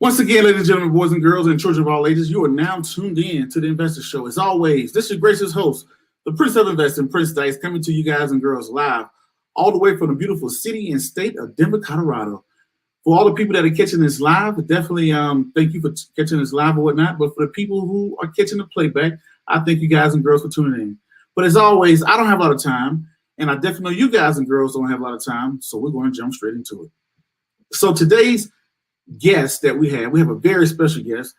Once again, ladies and gentlemen, boys and girls, and children of all ages, you are now tuned in to the Investor Show. As always, this is your gracious host, the Prince of Investing, Prince Dykes, coming to you guys and girls live all the way from the beautiful city and state of Denver, Colorado. For all the people that are catching this live, definitely thank you for catching this live or whatnot. But for the people who are catching the playback, I thank you guys and girls for tuning in. But as always, I don't have a lot of time, and I definitely know you guys and girls don't have a lot of time, so we're going to jump straight into it. So today's guest that we have a very special guest,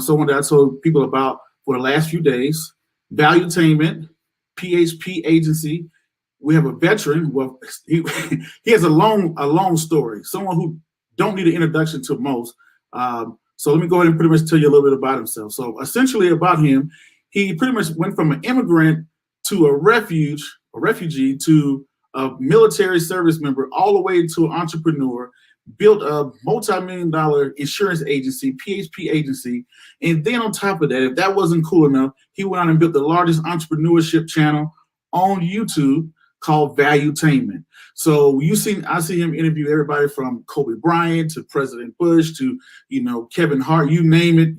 someone that I told people about for the last few days, Valuetainment, PHP agency. We have a veteran. Well, he has a long story, someone who don't need an introduction to most. So let me go ahead and pretty much tell you a little bit about himself. So essentially about him, he pretty much went from an immigrant to a refugee to a military service member, all the way to an entrepreneur, built a multi-million-dollar insurance agency, PHP agency. And then on top of that, if that wasn't cool enough, he went out and built the largest entrepreneurship channel on YouTube called Valuetainment. So I see him interview everybody from Kobe Bryant to President Bush to, Kevin Hart, you name it,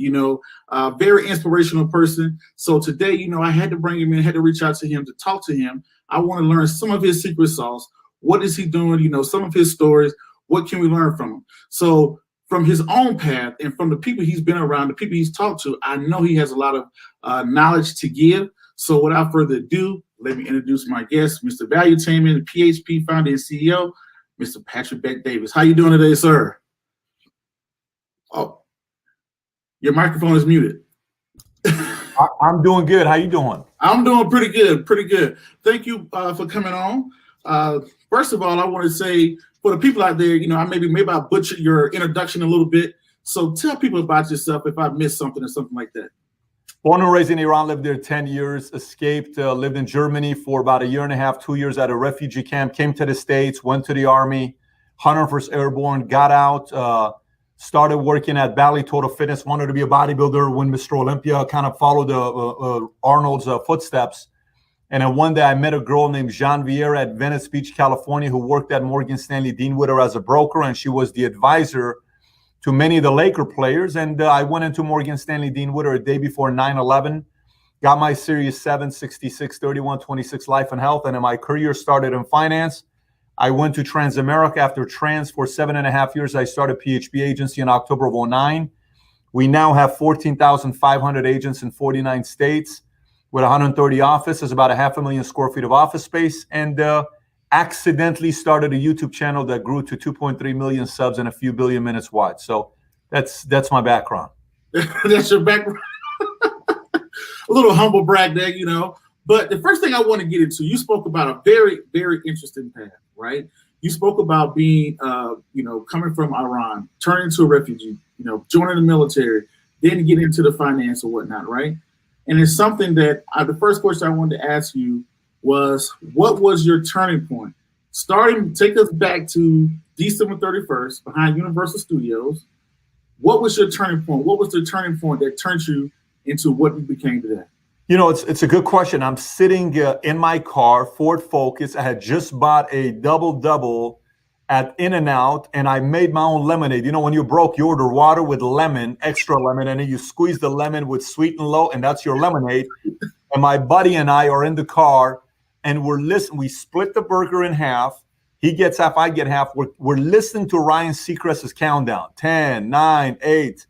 very inspirational person. So today, I had to bring him in, had to reach out to him to talk to him. I want to learn some of his secret sauce. What is he doing? Some of his stories. What can we learn from him? So from his own path and from the people he's been around, the people he's talked to, I know he has a lot of knowledge to give. So without further ado, let me introduce my guest, Mr. Valuetainment, PHP founder and CEO, Mr. Patrick Beck Davis. How you doing today, sir? Oh, your microphone is muted. I'm doing good. How you doing? I'm doing pretty good. Thank you for coming on. First of all, I want to say for the people out there, maybe I butchered your introduction a little bit. So tell people about yourself if I missed something or something like that. Born and raised in Iran, lived there 10 years, escaped, lived in Germany for about 1.5 years, 2 years at a refugee camp, came to the States, went to the Army, 101st Airborne, got out, started working at Bally Total Fitness, wanted to be a bodybuilder, win Mr. Olympia, kind of followed Arnold's footsteps. And then one day I met a girl named Jean Vieira at Venice Beach, California, who worked at Morgan Stanley Deanwitter as a broker, and she was the advisor to many of the Laker players. And I went into Morgan Stanley Deanwitter a day before 9/11, got my Series 7, 66, 31, 26 life and health, and then my career started in finance. I went to Transamerica after Trans for 7.5 years. I started PHP agency in October of 2009. We now have 14,500 agents in 49 states with 130 offices, about 500,000 square feet of office space, and accidentally started a YouTube channel that grew to 2.3 million subs and a few billion minutes wide. So that's my background. That's your background. A little humble brag there, But the first thing I want to get into, you spoke about a very, very interesting path, right? You spoke about being, coming from Iran, turning to a refugee, joining the military, then getting into the finance or whatnot, right? And it's something that the first question I wanted to ask you was, what was your turning point? Take us back to December 31st behind Universal Studios. What was your turning point? What was the turning point that turned you into what you became today? It's a good question. I'm sitting in my car, Ford Focus. I had just bought a double at In-N-Out, and I made my own lemonade. When you're broke, you order water with lemon, extra lemon, and then you squeeze the lemon with sweet and low, and that's your lemonade. And my buddy and I are in the car, and we're listening. We split the burger in half. He gets half, I get half. We're listening to Ryan Seacrest's countdown, 10, 9, 8.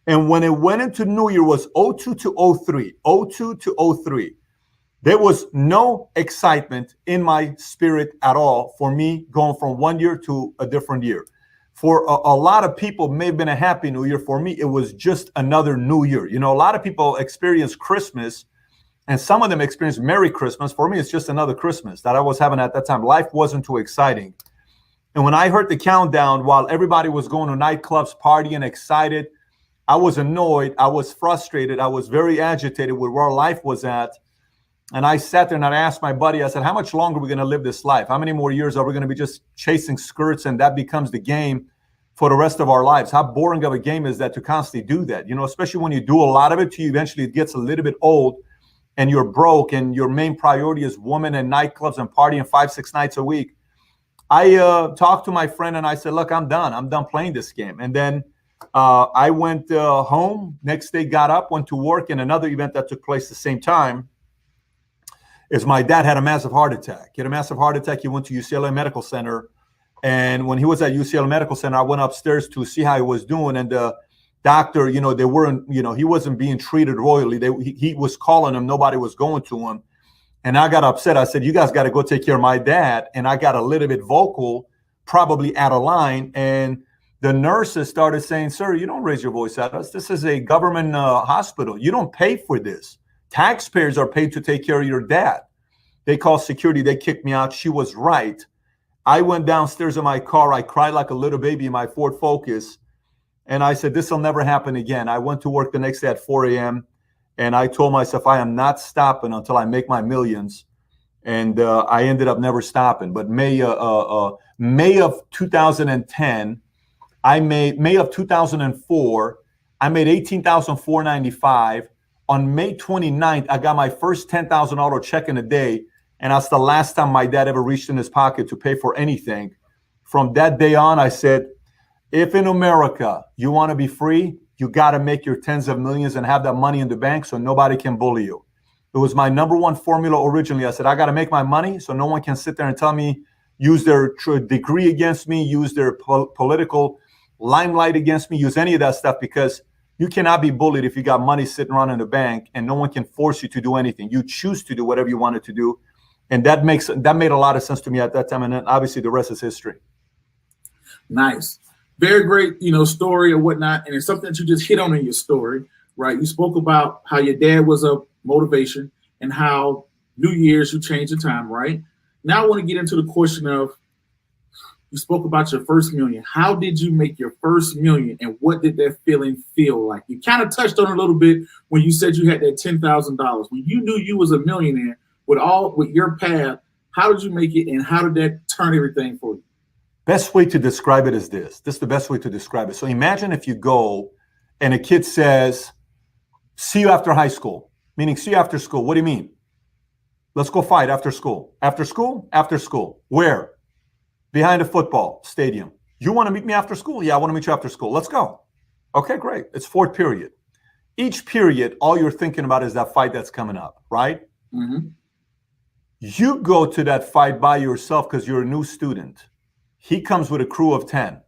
And when it went into New Year, it was 02 to 03, 02 to 03. There was no excitement in my spirit at all for me going from one year to a different year. For a lot of people, it may have been a happy New Year. For me, it was just another New Year. A lot of people experience Christmas, and some of them experience Merry Christmas. For me, it's just another Christmas that I was having at that time. Life wasn't too exciting. And when I heard the countdown, while everybody was going to nightclubs, partying, excited, I was annoyed. I was frustrated. I was very agitated with where life was at. And I sat there and I asked my buddy, I said, how much longer are we going to live this life? How many more years are we going to be just chasing skirts and that becomes the game for the rest of our lives? How boring of a game is that to constantly do that? You know, especially when you do a lot of it, to you eventually it gets a little bit old and you're broke and your main priority is women and nightclubs and partying 5-6 nights a week. I talked to my friend and I said, look, I'm done playing this game. And then I went home, next day got up, went to work, and another event that took place at the same time is my dad had a massive heart attack. He had a massive heart attack. He went to UCLA Medical Center. And when he was at UCLA Medical Center, I went upstairs to see how he was doing. And the doctor, you know, they weren't, you know, he wasn't being treated royally. He was calling him. Nobody was going to him. And I got upset. I said, you guys got to go take care of my dad. And I got a little bit vocal, probably out of line. And the nurses started saying, sir, you don't raise your voice at us. This is a government hospital. You don't pay for this. Taxpayers are paid to take care of your dad. They called security. They kicked me out. She was right. I went downstairs in my car. I cried like a little baby in my Ford Focus. And I said, this will never happen again. I went to work the next day at 4 a.m. And I told myself, I am not stopping until I make my millions. And I ended up never stopping. But May of 2010, May of 2004, I made $18,495. On May 29th, I got my first $10,000 check in a day. And that's the last time my dad ever reached in his pocket to pay for anything. From that day on, I said, if in America you want to be free, you got to make your tens of millions and have that money in the bank so nobody can bully you. It was my number one formula originally. I said, I got to make my money so no one can sit there and tell me, use their degree against me, use their political limelight against me, use any of that stuff, because you cannot be bullied if you got money sitting around in the bank and no one can force you to do anything. You choose to do whatever you wanted to do. And that made a lot of sense to me at that time. And then obviously the rest is history. Nice. Very great, story or whatnot. And it's something that you just hit on in your story, right? You spoke about how your dad was a motivation and how New Year's you changed the time, right? Now I want to get into the question of, you spoke about your first million. How did you make your first million and what did that feeling feel like? You kind of touched on it a little bit when you said you had that $10,000. When you knew you was a millionaire with your path, how did you make it and how did that turn everything for you? Best way to describe it is this. This is the best way to describe it. So imagine if you go and a kid says, see you after high school, meaning see you after school. What do you mean? Let's go fight after school. After school? After school. Where? Behind a football stadium. You want to meet me after school? Yeah, I want to meet you after school. Let's go. Okay, great. It's fourth period. Each period, all you're thinking about is that fight that's coming up, right? Mm-hmm. You go to that fight by yourself because you're a new student. He comes with a crew of 10.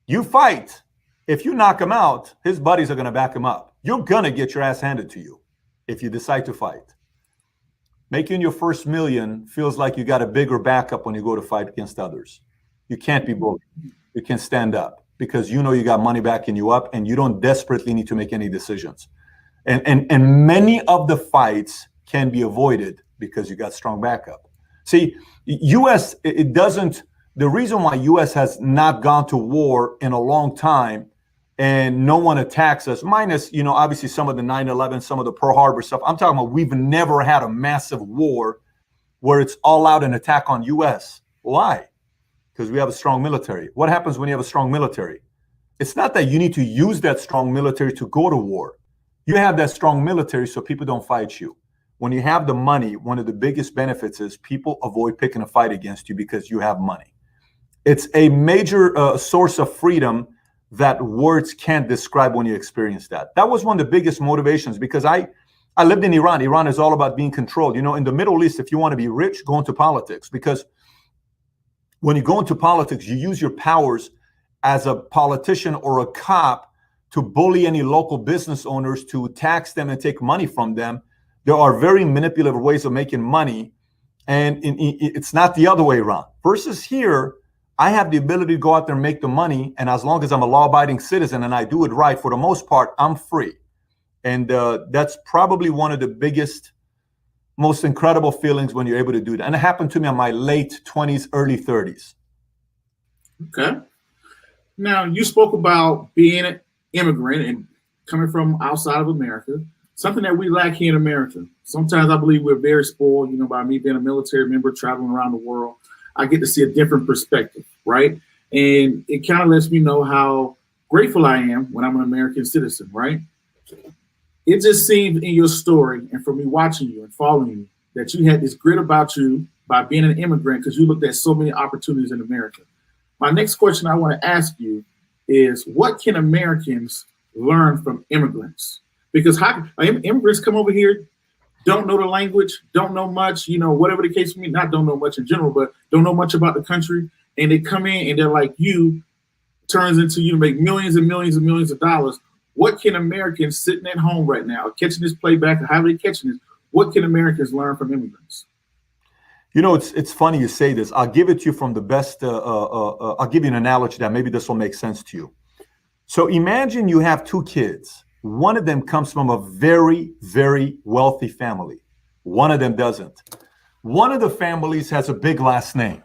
You fight. If you knock him out, his buddies are going to back him up. You're going to get your ass handed to you if you decide to fight. Making your first million feels like you got a bigger backup when you go to fight against others. You can't be bullied. You can stand up because you know you got money backing you up and you don't desperately need to make any decisions. And many of the fights can be avoided because you got strong backup. See, U.S., it doesn't, the reason why U.S. has not gone to war in a long time and no one attacks us, minus, obviously some of the 9/11, some of the Pearl Harbor stuff. I'm talking about we've never had a massive war where it's all out an attack on U.S. Why? Because we have a strong military. What happens when you have a strong military? It's not that you need to use that strong military to go to war. You have that strong military so people don't fight you. When you have the money, one of the biggest benefits is people avoid picking a fight against you because you have money. It's a major source of freedom that words can't describe when you experience that. That was one of the biggest motivations because I lived in Iran. Iran is all about being controlled. In the Middle East, if you want to be rich, go into politics because when you go into politics, you use your powers as a politician or a cop to bully any local business owners, to tax them and take money from them. There are very manipulative ways of making money, and it's not the other way around. Versus here, I have the ability to go out there and make the money, and as long as I'm a law-abiding citizen and I do it right, for the most part, I'm free. And that's probably one of the biggest, most incredible feelings when you're able to do that. And it happened to me in my late 20s, early 30s. Okay. Now, you spoke about being an immigrant and coming from outside of America. something that we lack here in America. Sometimes I believe we're very spoiled, by me being a military member traveling around the world. I get to see a different perspective, right? And it kind of lets me know how grateful I am when I'm an American citizen, right? It just seemed in your story and from me watching you and following you that you had this grit about you by being an immigrant because you looked at so many opportunities in America. My next question I want to ask you is, what can Americans learn from immigrants? Because immigrants come over here, don't know the language, don't know much, whatever the case may be, not don't know much in general, but don't know much about the country. And they come in and they're like, turns into you to make millions and millions and millions of dollars. What can Americans sitting at home right now, catching this playback, or how they catching this? What can Americans learn from immigrants? It's funny you say this. I'll give it to you from the best. I'll give you an analogy that maybe this will make sense to you. So imagine you have two kids. One of them comes from a very, very wealthy family. One of them doesn't. One of the families has a big last name.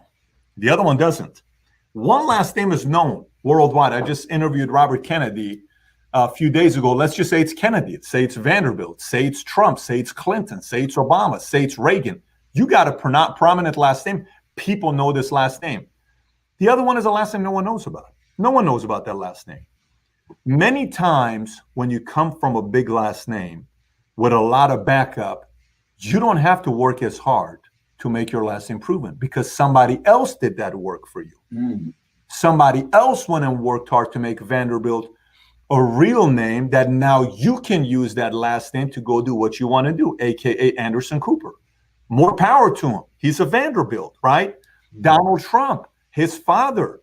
The other one doesn't. One last name is known worldwide. I just interviewed Robert Kennedy a few days ago. Let's just say it's Kennedy. Say it's Vanderbilt. Say it's Trump. Say it's Clinton. Say it's Obama. Say it's Reagan. You got a prominent last name. People know this last name. The other one is a last name no one knows about. No one knows about that last name. Many times when you come from a big last name with a lot of backup, you don't have to work as hard to make your last improvement because somebody else did that work for you. Mm. Somebody else went and worked hard to make Vanderbilt a real name that now you can use that last name to go do what you want to do, AKA Anderson Cooper. More power to him. He's a Vanderbilt, right? Donald Trump, his father,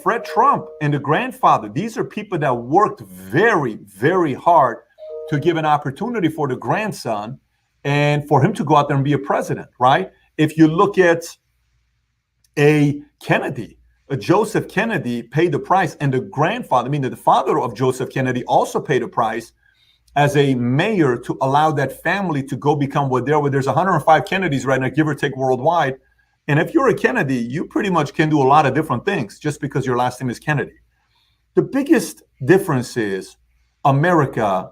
Fred Trump and the grandfather. These are people that worked very, very hard to give an opportunity for the grandson and for him to go out there and be a president, right? If you look at a Joseph Kennedy paid the price, and the grandfather, the father of Joseph Kennedy also paid a price as a mayor to allow that family to go become what they're. There's 105 Kennedys right now, give or take worldwide. And if you're a Kennedy, you pretty much can do a lot of different things just because your last name is Kennedy. The biggest difference is America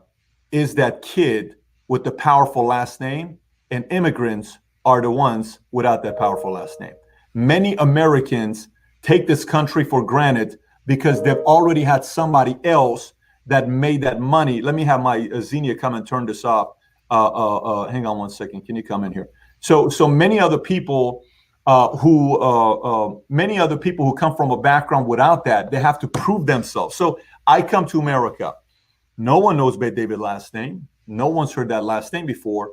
is that kid with the powerful last name, and immigrants are the ones without that powerful last name. Many Americans take this country for granted because they've already had somebody else that made that money. Let me have my Xenia come and turn this off. Hang on one second. Can you come in here? So many other people who come from a background without that, they have to prove themselves. So I come to America. No one knows my David last name. No one's heard that last name before.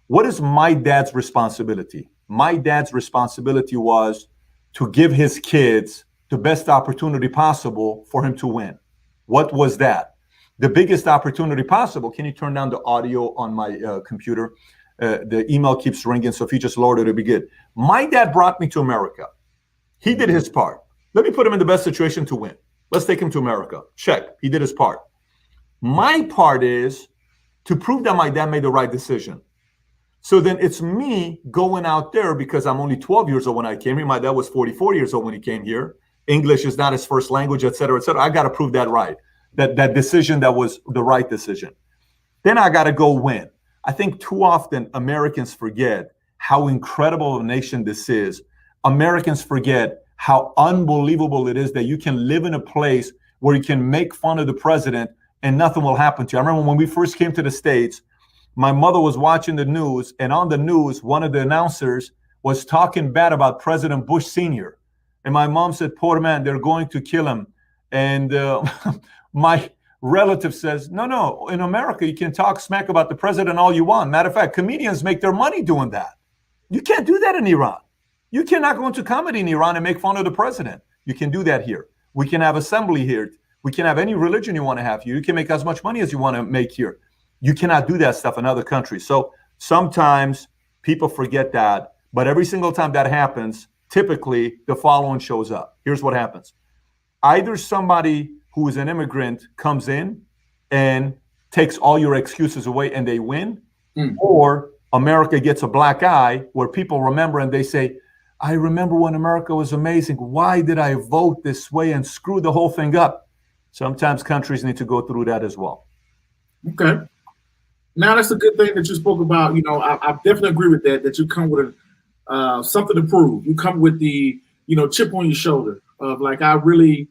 What is my dad's responsibility? My dad's responsibility was to give his kids the best opportunity possible for him to win. What was that? The biggest opportunity possible. Can you turn down the audio on my computer? The email keeps ringing, so if you just lowered it, it'd be good. My dad brought me to America. He did his part. Let me put him in the best situation to win. Let's take him to America. Check. He did his part. My part is to prove that my dad made the right decision. So then it's me going out there because I'm only 12 years old when I came here. My dad was 44 years old when he came here. English is not his first language, et cetera, et cetera. I got to prove that right. That decision, that was the right decision. Then I got to go win. I think too often Americans forget how incredible of a nation this is. Americans forget how unbelievable it is that you can live in a place where you can make fun of the president and nothing will happen to you. I remember when we first came to the States, my mother was watching the news, and on the news, one of the announcers was talking bad about President Bush Sr. And my mom said, poor man, they're going to kill him. And my relative says, no, in America, you can talk smack about the president all you want. Matter of fact, comedians make their money doing that. You can't do that in Iran. You cannot go into comedy in Iran and make fun of the president. You can do that here. We can have assembly here. We can have any religion you want to have here. You can make as much money as you want to make here. You cannot do that stuff in other countries. So sometimes people forget that, but every single time that happens, typically the following shows up. Here's what happens. Either somebody who is an immigrant comes in and takes all your excuses away and they win, or America gets a black eye where people remember and they say, I remember when America was amazing. Why did I vote this way and screw the whole thing up? Sometimes countries need to go through that as well. Okay. Now that's a good thing that you spoke about. I definitely agree with that. That you come with something to prove. You come with the chip on your shoulder of like I really,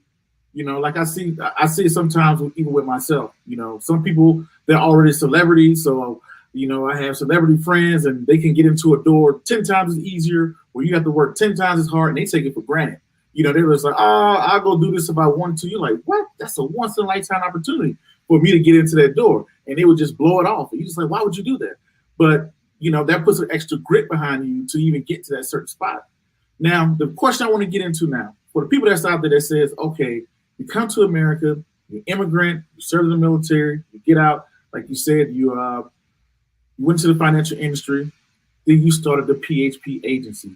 like I see it sometimes even with myself. Some people they're already celebrities, so I have celebrity friends and they can get into a door 10 times as easier, where you have to work 10 times as hard, and they take it for granted. They're just like, oh, I'll go do this if I want to. You're like, what? That's a once in a lifetime opportunity for me to get into that door, and they would just blow it off. And you're just like, why would you do that? But that puts an extra grit behind you to even get to that certain spot. Now, the question I want to get into now, for the people that's out there that says, okay, you come to America, you're an immigrant, you serve in the military, you get out, like you said, you went to the financial industry, then you started the PHP agency.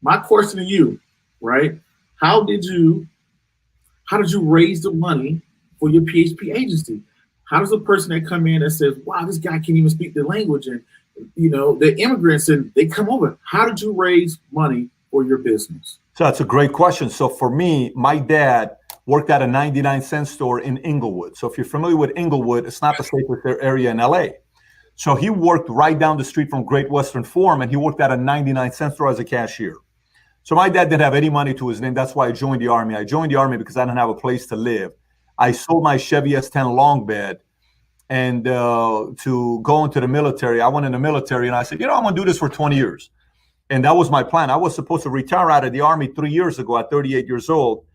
My question to you, right? How did you raise the money for your PHP agency? How does a person that come in that says, wow, this guy can't even speak the language, and the immigrants, and they come over. How did you raise money for your business? So that's a great question. So for me, my dad worked at a 99-cent store in Inglewood. So if you're familiar with Inglewood, it's not the safest area in LA. So he worked right down the street from Great Western Forum, and he worked at a 99-cent store as a cashier. So my dad didn't have any money to his name. That's why I joined the Army. I joined the Army because I didn't have a place to live. I sold my Chevy S10 long bed and to go into the military. I went in the military and I said, I'm going to do this for 20 years. And that was my plan. I was supposed to retire out of the Army 3 years ago at 38 years old.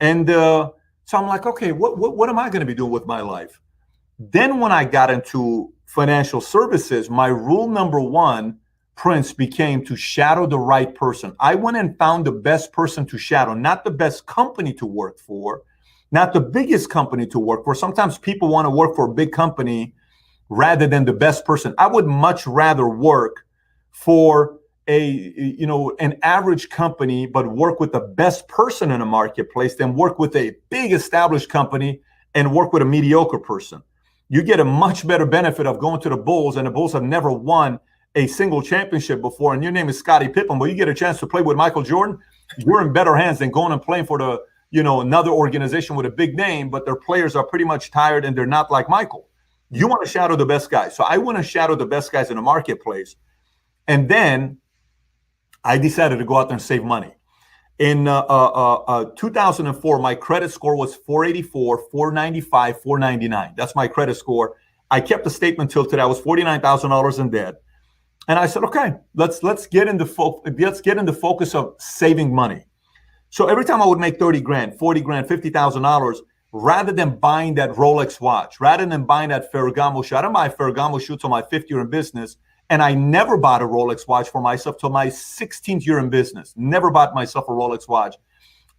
And so I'm like, okay, what am I going to be doing with my life? Then when I got into financial services, my rule number one, Prince, became to shadow the right person. I went and found the best person to shadow, not the best company to work for, not the biggest company to work for. Sometimes people want to work for a big company rather than the best person. I would much rather work for an average company, but work with the best person in a marketplace than work with a big established company and work with a mediocre person. You get a much better benefit of going to the Bulls, and the Bulls have never won a single championship before, and your name is Scottie Pippen, but you get a chance to play with Michael Jordan, you're in better hands than going and playing for the another organization with a big name, but their players are pretty much tired and they're not like Michael. You want to shadow the best guys. So I want to shadow the best guys in the marketplace. And then I decided to go out there and save money. In 2004, my credit score was 484, 495, 499. That's my credit score. I kept the statement till today. I was $49,000 in debt. And I said, okay, let's get into focus of saving money. So every time I would make 30 grand, 40 grand, $50,000, rather than buying that Rolex watch, rather than buying that Ferragamo shoe, I didn't buy a Ferragamo shoe till my 5th year in business. And I never bought a Rolex watch for myself till my 16th year in business. Never bought myself a Rolex watch.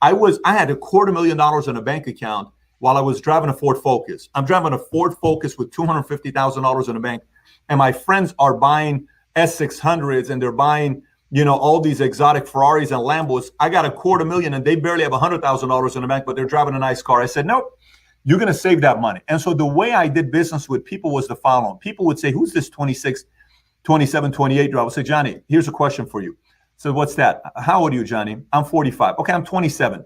I had $250,000 in a bank account while I was driving a Ford Focus. I'm driving a Ford Focus with $250,000 in a bank. And my friends are buying S600s and they're buying, all these exotic Ferraris and Lambos. I got $250,000 and they barely have $100,000 in the bank, but they're driving a nice car. I said, nope, you're going to save that money. And so the way I did business with people was the following. People would say, who's this 26, 27, 28 year old? I would say, Johnny, here's a question for you. So what's that? How old are you, Johnny? I'm 45. Okay, I'm 27.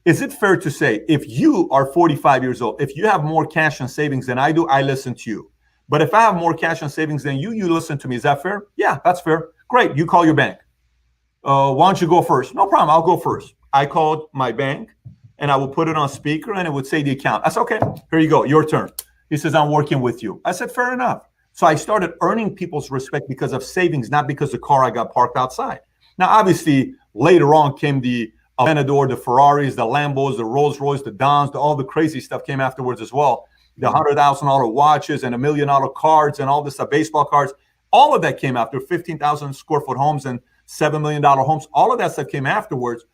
Is it fair to say if you are 45 years old, if you have more cash and savings than I do, I listen to you. But if I have more cash and savings than you listen to me. Is that fair? Yeah, that's fair. Great. You call your bank. Why don't you go first? No problem. I'll go first. I called my bank and I would put it on speaker and it would say the account. I said, okay, here you go. Your turn. He says, I'm working with you. I said, fair enough. So I started earning people's respect because of savings, not because the car I got parked outside. Now, obviously, later on came the Aventador, the Ferraris, the Lambos, the Rolls Royce, the Dons, all the crazy stuff came afterwards as well. The $100,000 watches and $1 million cards and all this stuff, baseball cards. All of that came after 15,000 square foot homes and $7 million homes. All of that stuff came afterwards.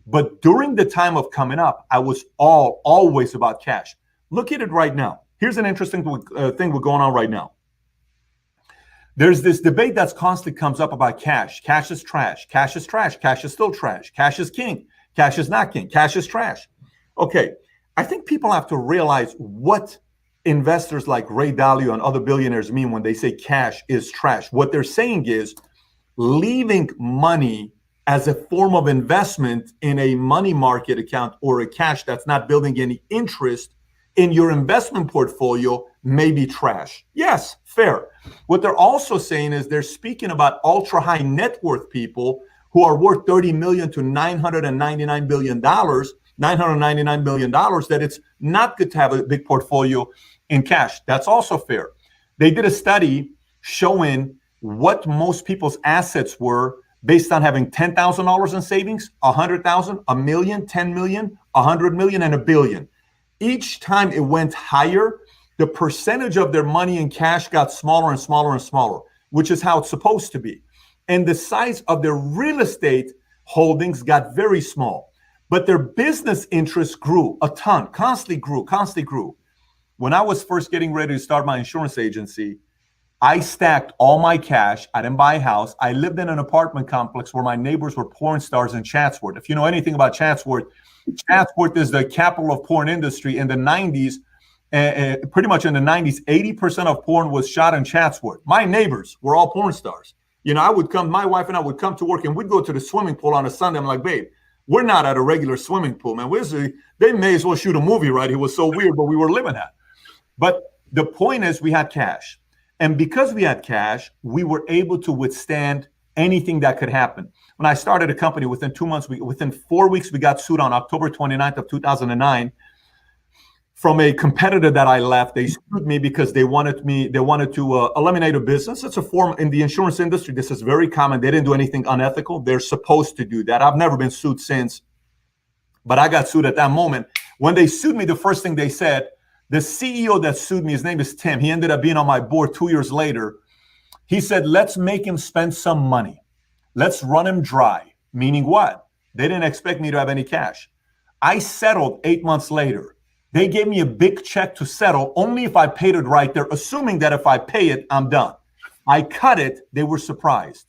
But during the time of coming up, I was always about cash. Look at it right now. Here's an interesting thing we're going on right now. There's this debate that's constantly comes up about cash. Cash is trash. Cash is trash. Cash is still trash. Cash is king. Cash is not king. Cash is trash. Okay. I think people have to realize what investors like Ray Dalio and other billionaires mean when they say cash is trash. What they're saying is leaving money as a form of investment in a money market account or a cash that's not building any interest in your investment portfolio, may be trash. Yes, fair. What they're also saying is they're speaking about ultra high net worth people who are worth 30 million to $999 billion, $999 billion, that it's not good to have a big portfolio in cash. That's also fair. They did a study showing what most people's assets were based on having $10,000 in savings, 100,000, a million, 10 million, 100 million, and a billion. Each time it went higher, the percentage of their money in cash got smaller and smaller and smaller, which is how it's supposed to be. And the size of their real estate holdings got very small, but their business interests grew a ton, constantly grew. When I was first getting ready to start my insurance agency, I stacked all my cash. I didn't buy a house. I lived in an apartment complex where my neighbors were porn stars in Chatsworth. If you know anything about Chatsworth, Chatsworth is the capital of porn industry. In the 90s, pretty much in the 90s, 80% of porn was shot in Chatsworth. My neighbors were all porn stars. You know, my wife and I would come to work and we'd go to the swimming pool on a Sunday. I'm like, babe, we're not at a regular swimming pool, man. They may as well shoot a movie, right? It was so weird, but we were living that. But the point is we had cash. And because we had cash, we were able to withstand anything that could happen. When I started a company, within 2 months, within 4 weeks, we got sued on October 29th of 2009 from a competitor that I left. They sued me because they wanted to eliminate a business. It's a form in the insurance industry. This is very common. They didn't do anything unethical. They're supposed to do that. I've never been sued since, but I got sued at that moment. When they sued me, the first thing they said, the CEO that sued me, his name is Tim. He ended up being on my board 2 years later. He said, let's make him spend some money. Let's run him dry. Meaning what? They didn't expect me to have any cash. I settled 8 months later. They gave me a big check to settle only if I paid it right. They're assuming that if I pay it, I'm done. I cut it. They were surprised.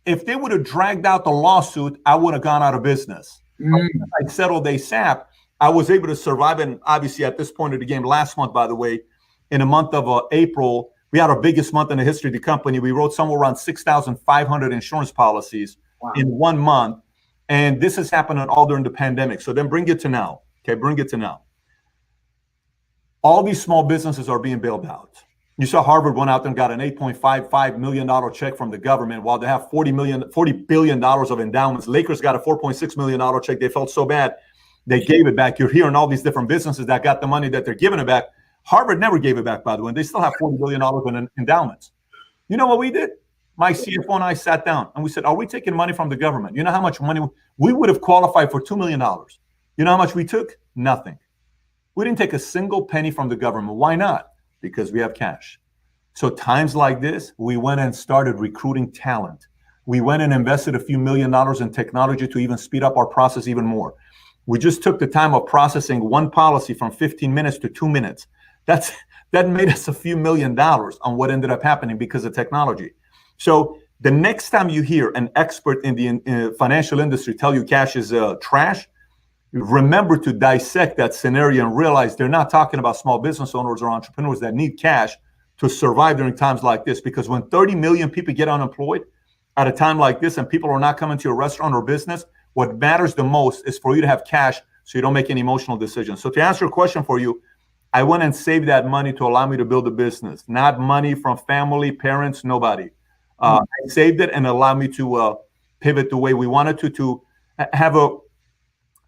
If they would have dragged out the lawsuit, I would have gone out of business. I settled ASAP. I was able to survive. And obviously at this point of the game, last month, by the way, in the month of April, we had our biggest month in the history of the company. We wrote somewhere around 6,500 insurance policies in 1 month. And this has happened all during the pandemic. So then bring it to now. Okay, bring it to now. All these small businesses are being bailed out. You saw Harvard went out there and got an $8.55 million check from the government while they have $40 billion of endowments. Lakers got a $4.6 million check. They felt so bad. They gave it back. You're hearing all these different businesses that got the money that they're giving it back. Harvard never gave it back, by the way. They still have $40 billion in endowments. You know what we did? My CFO and I sat down and we said, are we taking money from the government? You know how much money we would have qualified for? $2 million. You know how much we took? Nothing. We didn't take a single penny from the government. Why not? Because we have cash. So times like this, we went and started recruiting talent. We went and invested a few $1 million in technology to even speed up our process even more. We just took the time of processing one policy from 15 minutes to 2 minutes. That made us a few $1 million on what ended up happening because of technology. So the next time you hear an expert in the financial industry tell you cash is trash, remember to dissect that scenario and realize they're not talking about small business owners or entrepreneurs that need cash to survive during times like this. Because when 30 million people get unemployed at a time like this and people are not coming to your restaurant or business, what matters the most is for you to have cash so you don't make any emotional decisions. So to answer your question for you, I went and saved that money to allow me to build a business, not money from family, parents, nobody. I saved it and allowed me to pivot the way we wanted to have a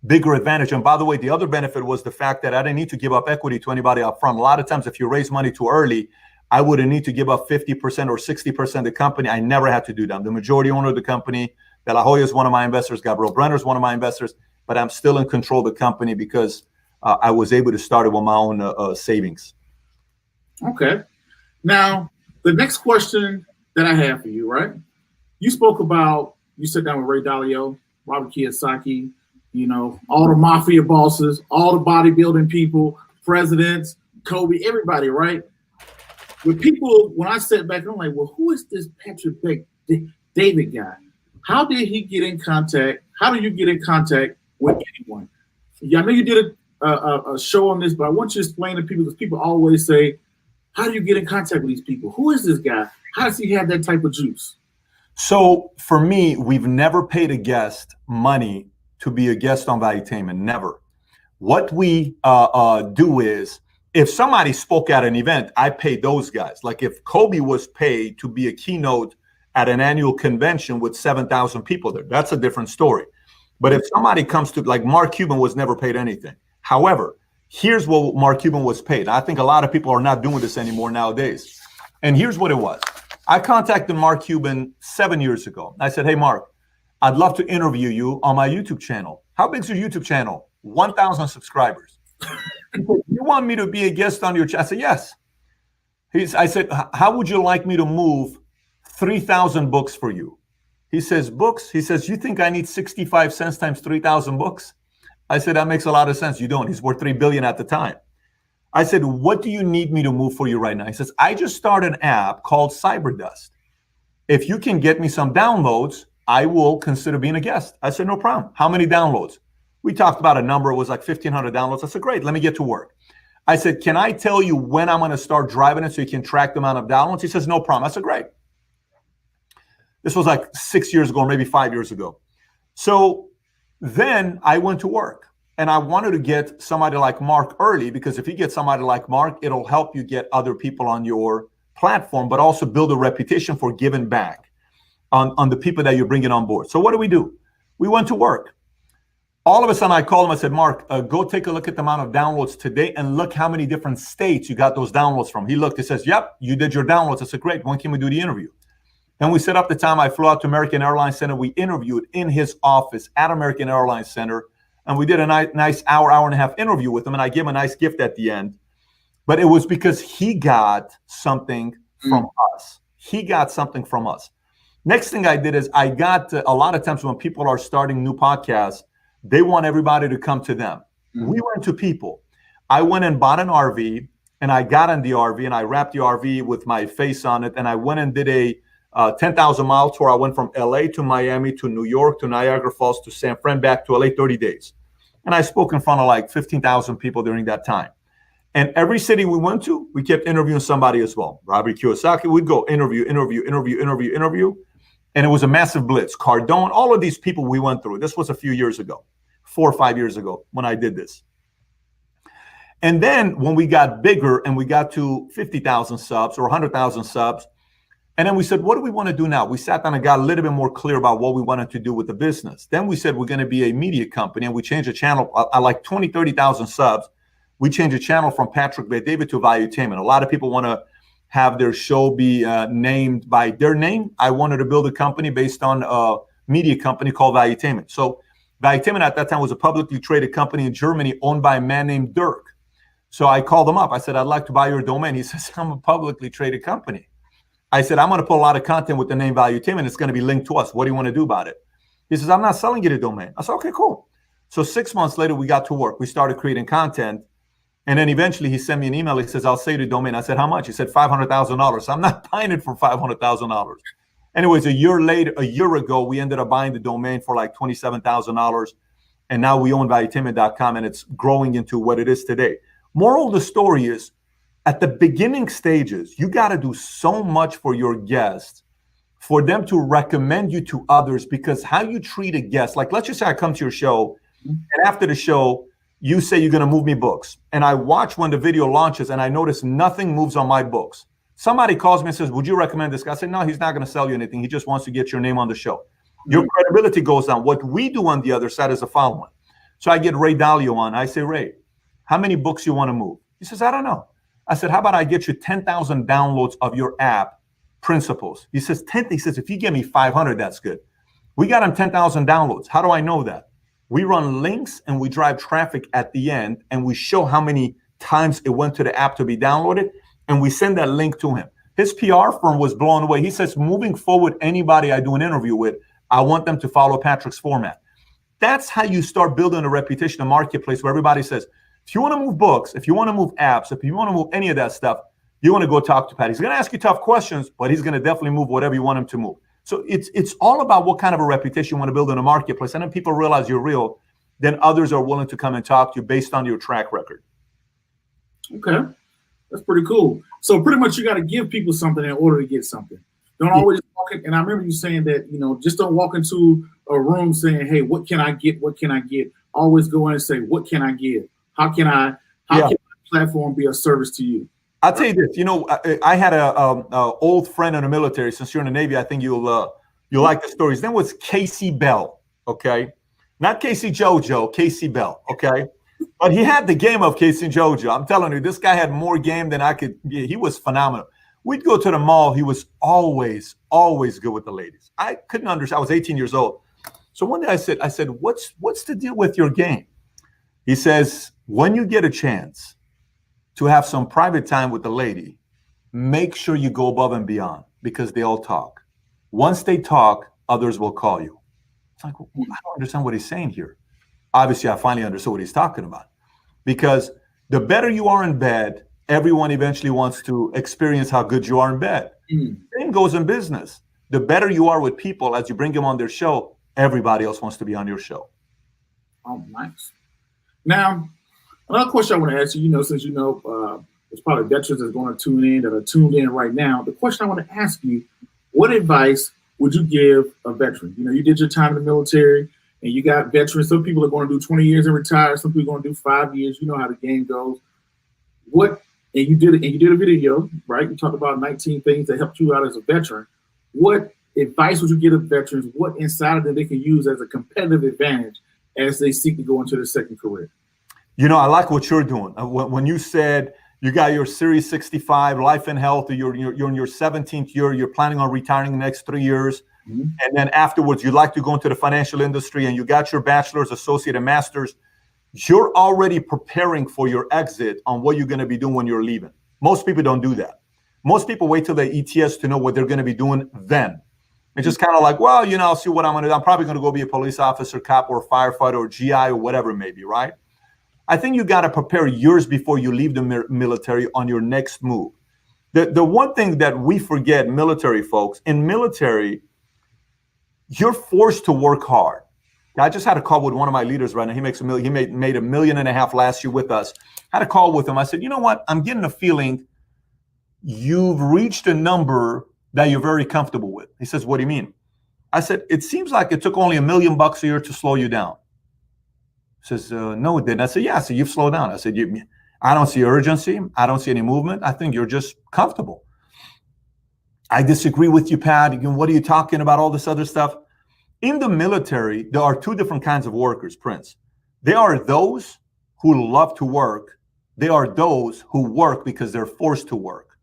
bigger advantage. And by the way, the other benefit was the fact that I didn't need to give up equity to anybody up front. A lot of times, if you raise money too early, I wouldn't need to give up 50% or 60% of the company. I never had to do that. I'm the majority owner of the company. De La Hoya is one of my investors. Gabriel Brenner is one of my investors. But I'm still in control of the company because I was able to start it with my own savings. Okay. Now, the next question that I have for you, right? You spoke about, you sat down with Ray Dalio, Robert Kiyosaki, you know, all the mafia bosses, all the bodybuilding people, presidents, Kobe, everybody, right? With people, when I sat back, I'm like, well, who is this Patrick David guy? How did he get in contact? How do you get in contact with anyone? Yeah, I know you did a show on this, but I want you to explain to people, because people always say, how do you get in contact with these people? Who is this guy? How does he have that type of juice? So for me, we've never paid a guest money to be a guest on Valuetainment, never. What we do is if somebody spoke at an event, I pay those guys. Like if Kobe was paid to be a keynote at an annual convention with 7,000 people there, that's a different story. But if somebody comes to, like Mark Cuban was never paid anything. However, here's what Mark Cuban was paid. I think a lot of people are not doing this anymore nowadays. And here's what it was. I contacted Mark Cuban 7 years ago. I said, hey, Mark, I'd love to interview you on my YouTube channel. How big is your YouTube channel? 1,000 subscribers. You want me to be a guest on your channel? I said, yes. I said, how would you like me to move 3,000 books for you? He says, books? He says, you think I need 65 cents times 3,000 books? I said, that makes a lot of sense. You don't. He's worth $3 billion at the time. I said, what do you need me to move for you right now? He says, I just started an app called Cyberdust. If you can get me some downloads, I will consider being a guest. I said, no problem. How many downloads? We talked about a number. It was like 1,500 downloads. I said, great, let me get to work. I said, can I tell you when I'm going to start driving it so you can track the amount of downloads? He says, no problem. I said, great. This was like 6 years ago, or maybe 5 years ago. So then I went to work and I wanted to get somebody like Mark early, because if you get somebody like Mark, it'll help you get other people on your platform, but also build a reputation for giving back on the people that you're bringing on board. So what do? We went to work. All of a sudden I called him. I said, Mark, go take a look at the amount of downloads today and look how many different states you got those downloads from. He looked, he says, yep, you did your downloads. I said, great. When can we do the interview? Then we set up the time. I flew out to American Airlines Center. We interviewed in his office at American Airlines Center. And we did a nice hour and a half interview with him. And I gave him a nice gift at the end. But it was because he got something from us. He got something from us. Next thing I did is I got a lot of times when people are starting new podcasts, they want everybody to come to them. We went to people. I went and bought an RV, and I got in the RV, and I wrapped the RV with my face on it, and I went and did a 10,000-mile tour. I went from LA to Miami to New York to Niagara Falls to San Fran, back to LA, 30 days. And I spoke in front of like 15,000 people during that time. And every city we went to, we kept interviewing somebody as well. Robert Kiyosaki, we'd go interview. And it was a massive blitz. Cardone, all of these people we went through. This was a few years ago, 4 or 5 years ago when I did this. And then when we got bigger and we got to 50,000 subs or 100,000 subs, and then we said, what do we want to do now? We sat down and got a little bit more clear about what we wanted to do with the business. Then we said, we're going to be a media company, and we changed the channel. I like 20, 30,000 subs. We changed the channel from Patrick Bet-David to Valuetainment. A lot of people want to have their show be named by their name. I wanted to build a company based on a media company called Valuetainment. So Valuetainment at that time was a publicly traded company in Germany owned by a man named Dirk. So I called him up. I said, I'd like to buy your domain. He says, I'm a publicly traded company. I said, I'm going to put a lot of content with the name Valuetainment. It's going to be linked to us. What do you want to do about it? He says, I'm not selling you the domain. I said, okay, cool. So 6 months later, we got to work. We started creating content. And then eventually he sent me an email. He says, I'll sell you the domain. I said, how much? He said, $500,000. So I'm not buying it for $500,000. Anyways, a year ago, we ended up buying the domain for like $27,000. And now we own valuetainment.com, and it's growing into what it is today. Moral of the story is, at the beginning stages, you got to do so much for your guests for them to recommend you to others, because how you treat a guest, like let's just say I come to your show and after the show, you say you're going to move me books. And I watch when the video launches and I notice nothing moves on my books. Somebody calls me and says, would you recommend this guy? I say, no, he's not going to sell you anything. He just wants to get your name on the show. Your credibility goes down. What we do on the other side is the following. So I get Ray Dalio on. I say, Ray, how many books you want to move? He says, I don't know. I said, how about I get you 10,000 downloads of your app, Principles? He says, 10. He says, if you give me 500, that's good. We got him 10,000 downloads. How do I know that? We run links and we drive traffic at the end, and we show how many times it went to the app to be downloaded, and we send that link to him. His PR firm was blown away. He says, moving forward, anybody I do an interview with, I want them to follow Patrick's format. That's how you start building a reputation, a marketplace where everybody says, if you want to move books, if you want to move apps, if you want to move any of that stuff, you want to go talk to Pat. He's going to ask you tough questions, but he's going to definitely move whatever you want him to move. So it's all about what kind of a reputation you want to build in a marketplace. And then people realize you're real, then others are willing to come and talk to you based on your track record. Okay. That's pretty cool. So pretty much you got to give people something in order to get something. Don't always walk in. And I remember you saying that, just don't walk into a room saying, hey, what can I get? What can I get? Always go in and say, what can I give? How can I platform be of service to you? I'll tell you this. I had a old friend in the military. Since you're in the Navy, I think you'll like the stories. His name was Casey Bell. Okay, not Casey JoJo, Casey Bell. Okay, but he had the game of Casey JoJo. I'm telling you, this guy had more game than I could. He was phenomenal. We'd go to the mall. He was always good with the ladies. I couldn't understand. I was 18 years old. So one day I said, what's the deal with your game? He says, when you get a chance to have some private time with the lady, make sure you go above and beyond, because they all talk. Once they talk, others will call you. It's like, well, I don't understand what he's saying here. Obviously, I finally understood what he's talking about, because the better you are in bed, everyone eventually wants to experience how good you are in bed. Same goes in business. The better you are with people, as you bring them on their show, everybody else wants to be on your show. Oh, nice. Now, another question I want to ask you, since there's probably veterans that's going to tune in, that are tuned in right now. The question I want to ask you, what advice would you give a veteran? You did your time in the military, and you got veterans. Some people are going to do 20 years and retire. Some people are going to do 5 years. You know how the game goes. And you did a video, right? You talked about 19 things that helped you out as a veteran. What advice would you give veterans? What inside of them they can use as a competitive advantage as they seek to go into their second career? I like what you're doing. When you said you got your Series 65, life and health, you're in your 17th year, you're planning on retiring in the next 3 years. And then afterwards, you'd like to go into the financial industry, and you got your bachelor's, associate, and master's. You're already preparing for your exit on what you're going to be doing when you're leaving. Most people don't do that. Most people wait till the ETS to know what they're going to be doing then. It's just kind of like, well, I'll see what I'm going to do. I'm probably going to go be a police officer, cop, or firefighter, or GI, or whatever it may be, right? I think you got to prepare years before you leave the military on your next move. The one thing that we forget, military folks, in military, you're forced to work hard. I just had a call with one of my leaders right now. He makes $1 million. He made $1.5 million last year with us. Had a call with him. I said, you know what? I'm getting a feeling you've reached a number that you're very comfortable with. He says, what do you mean? I said, it seems like it took only $1 million a year to slow you down. He says, no, it didn't. I said, yeah. So you've slowed down. I said, I don't see urgency. I don't see any movement. I think you're just comfortable. I disagree with you, Pat. What are you talking about? All this other stuff. In the military, there are two different kinds of workers, Prince. There are those who love to work. There are those who work because they're forced to work.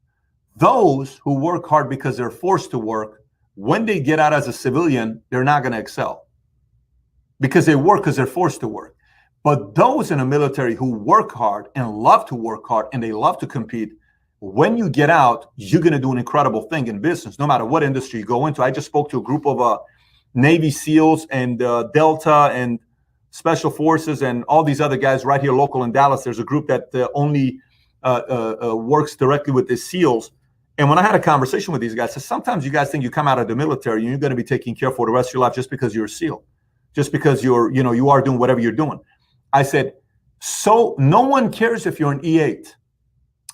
Those who work hard because they're forced to work, when they get out as a civilian, they're not going to excel because they work because they're forced to work. But those in the military who work hard and love to work hard and they love to compete, when you get out, you're going to do an incredible thing in business, no matter what industry you go into. I just spoke to a group of Navy SEALs and Delta and Special Forces and all these other guys right here local in Dallas. There's a group that only works directly with the SEALs. And when I had a conversation with these guys, I said, sometimes you guys think you come out of the military and you're going to be taken care of for the rest of your life just because you're a SEAL, just because you are doing whatever you're doing. I said, so no one cares if you're an E8.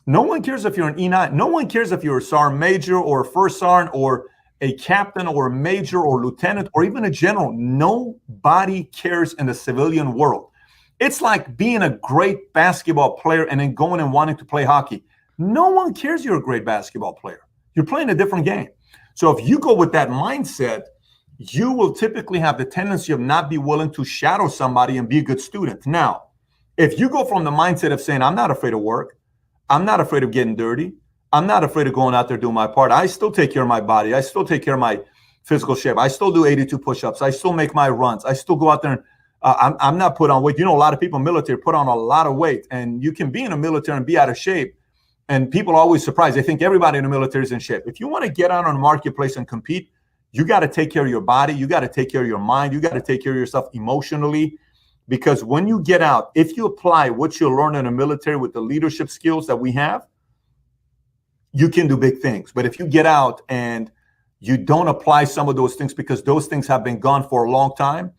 No one cares if you're an E9. No one cares if you're a sergeant major or a first sergeant or a captain or a major or lieutenant or even a general. Nobody cares in the civilian world. It's like being a great basketball player and then going and wanting to play hockey. No one cares you're a great basketball player. You're playing a different game. So if you go with that mindset, you will typically have the tendency of not be willing to shadow somebody and be a good student. Now, if you go from the mindset of saying, I'm not afraid of work, I'm not afraid of getting dirty, I'm not afraid of going out there doing my part, I still take care of my body, I still take care of my physical shape, I still do 82 push-ups, I still make my runs, I still go out there and I'm not put on weight. A lot of people in the military put on a lot of weight, and you can be in the military and be out of shape, and people are always surprised. They think everybody in the military is in shape. If you want to get out on the marketplace and compete, you got to take care of your body, you got to take care of your mind, you got to take care of yourself emotionally, because when you get out, if you apply what you learn in the military with the leadership skills that we have, you can do big things. But if you get out and you don't apply some of those things because those things have been gone for a long time,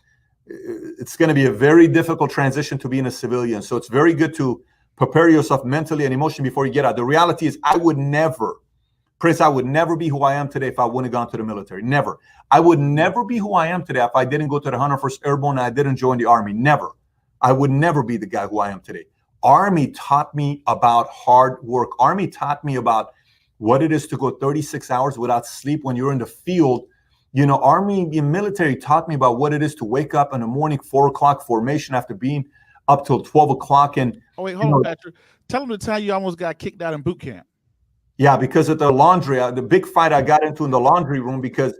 it's going to be a very difficult transition to being a civilian. So it's very good to prepare yourself mentally and emotionally before you get out. The reality is I would never be who I am today if I wouldn't have gone to the military. Never. I would never be who I am today if I didn't go to the 101st Airborne and I didn't join the Army. Never. I would never be the guy who I am today. Army taught me about hard work. Army taught me about what it is to go 36 hours without sleep when you're in the field. You know, Army and military taught me about what it is to wake up in the morning, 4 o'clock formation after being up till 12 o'clock. And oh, wait, hold on, Patrick. Tell them the time you almost got kicked out in boot camp. Yeah, because of the laundry, the big fight I got into in the laundry room because,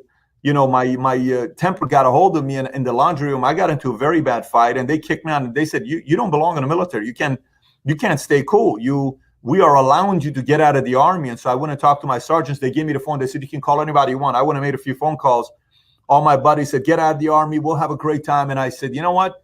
you know, my temper got a hold of me in the laundry room. I got into a very bad fight, and they kicked me out. And they said, "You don't belong in the military. You can't stay cool. We are allowing you to get out of the Army." And so I went and talked to my sergeants. They gave me the phone. They said, "You can call anybody you want." I went and made a few phone calls. All my buddies said, "Get out of the Army. We'll have a great time." And I said, "You know what?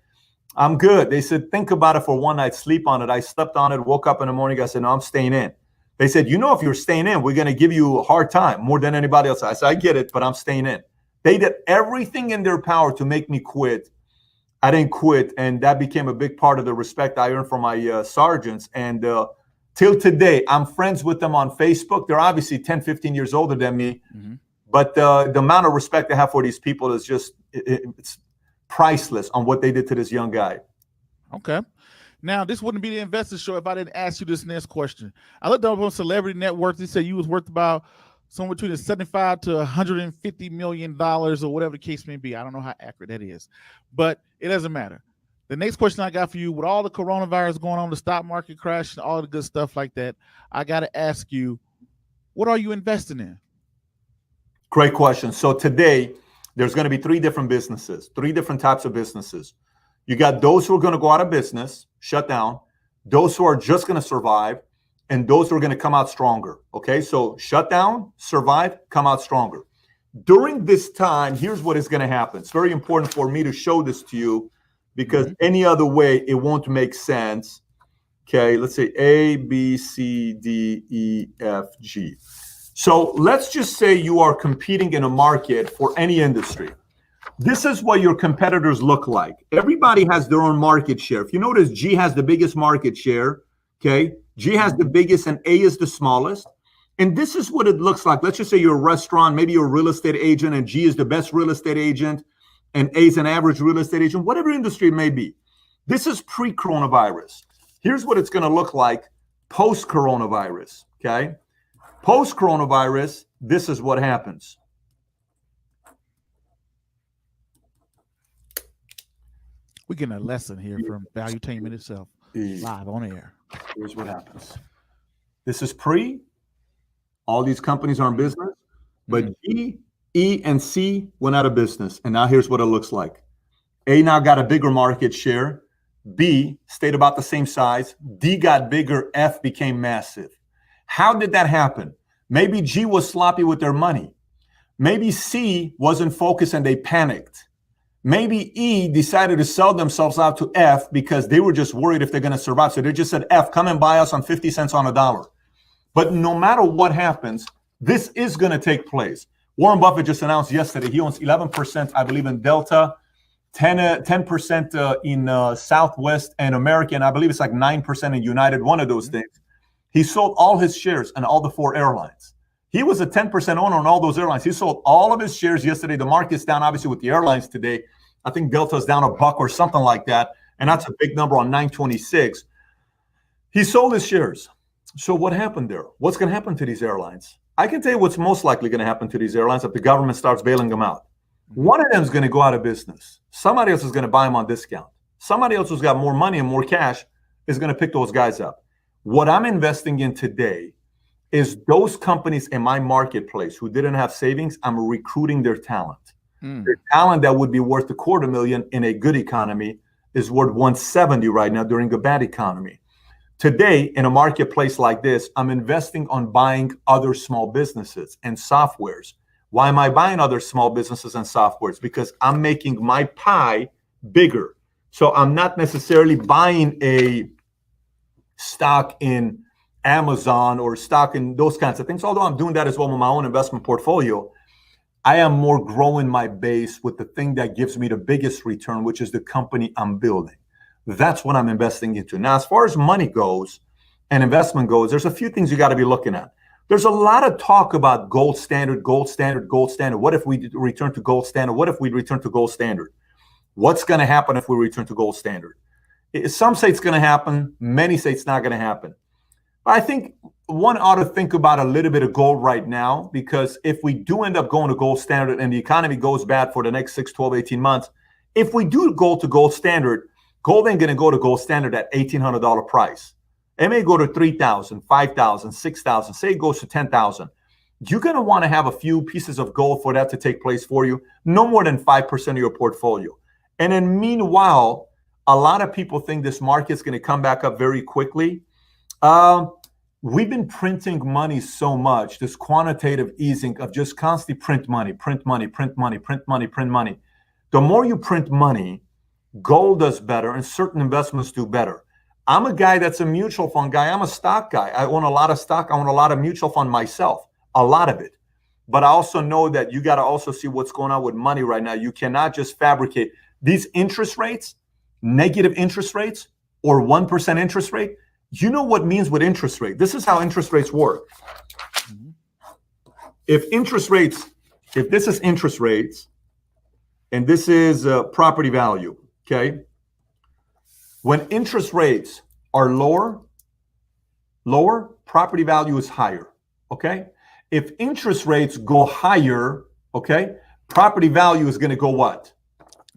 I'm good." They said, "Think about it for one night. Sleep on it." I slept on it. Woke up in the morning. I said, "No, I'm staying in." They said, "You know, if you're staying in, we're going to give you a hard time more than anybody else." I said, "I get it, but I'm staying in." They did everything in their power to make me quit. I didn't quit, and that became a big part of the respect I earned from my sergeants. And till today, I'm friends with them on Facebook. They're obviously 10, 15 years older than me, but the amount of respect I have for these people is just, it's priceless on what they did to this young guy. Okay. Now, this wouldn't be the investor show if I didn't ask you this next question. I looked up on Celebrity Net Worth. They said you was worth about somewhere between $75 to $150 million or whatever the case may be. I don't know how accurate that is, but it doesn't matter. The next question I got for you, with all the coronavirus going on, the stock market crash, and all the good stuff like that, I got to ask you, what are you investing in? Great question. So today, there's going to be three different businesses, three different types of businesses. You got those who are going to go out of business, shut down, those who are just going to survive, and those who are going to come out stronger. Okay, so shut down, survive, come out stronger. During this time, here's what is going to happen. It's very important for me to show this to you because any other way, it won't make sense. Okay, let's say A, B, C, D, E, F, G. So let's just say you are competing in a market for any industry. This is what your competitors look like. Everybody has their own market share. If you notice, G has the biggest market share, okay? G has the biggest and A is the smallest. And this is what it looks like. Let's just say you're a restaurant, maybe you're a real estate agent, and G is the best real estate agent, and A is an average real estate agent, whatever industry it may be. This is pre-coronavirus. Here's what it's going to look like post-coronavirus, okay? Post-coronavirus, this is what happens. We're getting a lesson here from Valuetainment itself, live on air. Here's what happens. This is pre. All these companies are in business, but G, E, and C went out of business. And now here's what it looks like. A now got a bigger market share. B stayed about the same size. D got bigger. F became massive. How did that happen? Maybe G was sloppy with their money. Maybe C wasn't focused and they panicked. Maybe E decided to sell themselves out to F because they were just worried if they're going to survive. So they just said, F, come and buy us on 50 cents on a dollar. But no matter what happens, this is going to take place. Warren Buffett just announced yesterday he owns 11%, I believe, in Delta, 10% in Southwest and American. I believe it's like 9% in United, one of those things. He sold all his shares in all the 4 airlines. He was a 10% owner on all those airlines. He sold all of his shares yesterday. The market's down, obviously, with the airlines today. I think Delta's down $1 or something like that. And that's a big number on 926. He sold his shares. So what happened there? What's going to happen to these airlines? I can tell you what's most likely going to happen to these airlines if the government starts bailing them out. One of them is going to go out of business. Somebody else is going to buy them on discount. Somebody else who's got more money and more cash is going to pick those guys up. What I'm investing in today is those companies in my marketplace who didn't have savings. I'm recruiting their talent. Their talent that would be worth $250,000 in a good economy is worth $170 right now during a bad economy. Today, in a marketplace like this, I'm investing on buying other small businesses and softwares. Why am I buying other small businesses and softwares? Because I'm making my pie bigger. So I'm not necessarily buying a stock in Amazon or stock in those kinds of things, although I'm doing that as well with my own investment portfolio. I am more growing my base with the thing that gives me the biggest return, which is the company I'm building. That's what I'm investing into. Now, as far as money goes and investment goes, there's a few things you got to be looking at. There's a lot of talk about gold standard, gold standard, gold standard. What if we return to gold standard? What if we return to gold standard? What's going to happen if we return to gold standard? Some say it's going to happen. Many say it's not going to happen. But I think one ought to think about a little bit of gold right now, because if we do end up going to gold standard and the economy goes bad for the next 6, 12, 18 months, if we do go to gold standard, gold ain't going to go to gold standard at $1,800 price. It may go to 3,000, 5,000, 6,000. Say it goes to 10,000. You're going to want to have a few pieces of gold for that to take place for you, no more than 5% of your portfolio. And then meanwhile, a lot of people think this market's going to come back up very quickly. We've been printing money so much, this quantitative easing of just constantly print money, print money, print money, print money, print money. The more you print money, gold does better and certain investments do better. I'm a guy that's a mutual fund guy. I'm a stock guy. I own a lot of stock. I own a lot of mutual fund myself, a lot of it. But I also know that you got to also see what's going on with money right now. You cannot just fabricate these interest rates, negative interest rates, or 1% interest rate. You know what means with interest rate. This is how interest rates work. If this is interest rates, and this is property value, okay? When interest rates are lower, property value is higher, okay? If interest rates go higher, okay, property value is going to go what?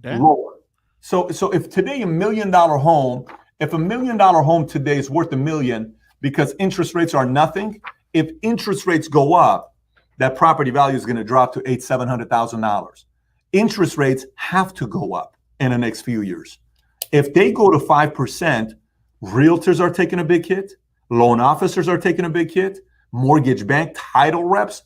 Damn. Lower. So if today $1 million home, if $1 million home today is worth $1 million because interest rates are nothing, if interest rates go up, that property value is going to drop to $700,000. Interest rates have to go up in the next few years. If they go to 5%, realtors are taking a big hit, loan officers are taking a big hit, mortgage bank, title reps,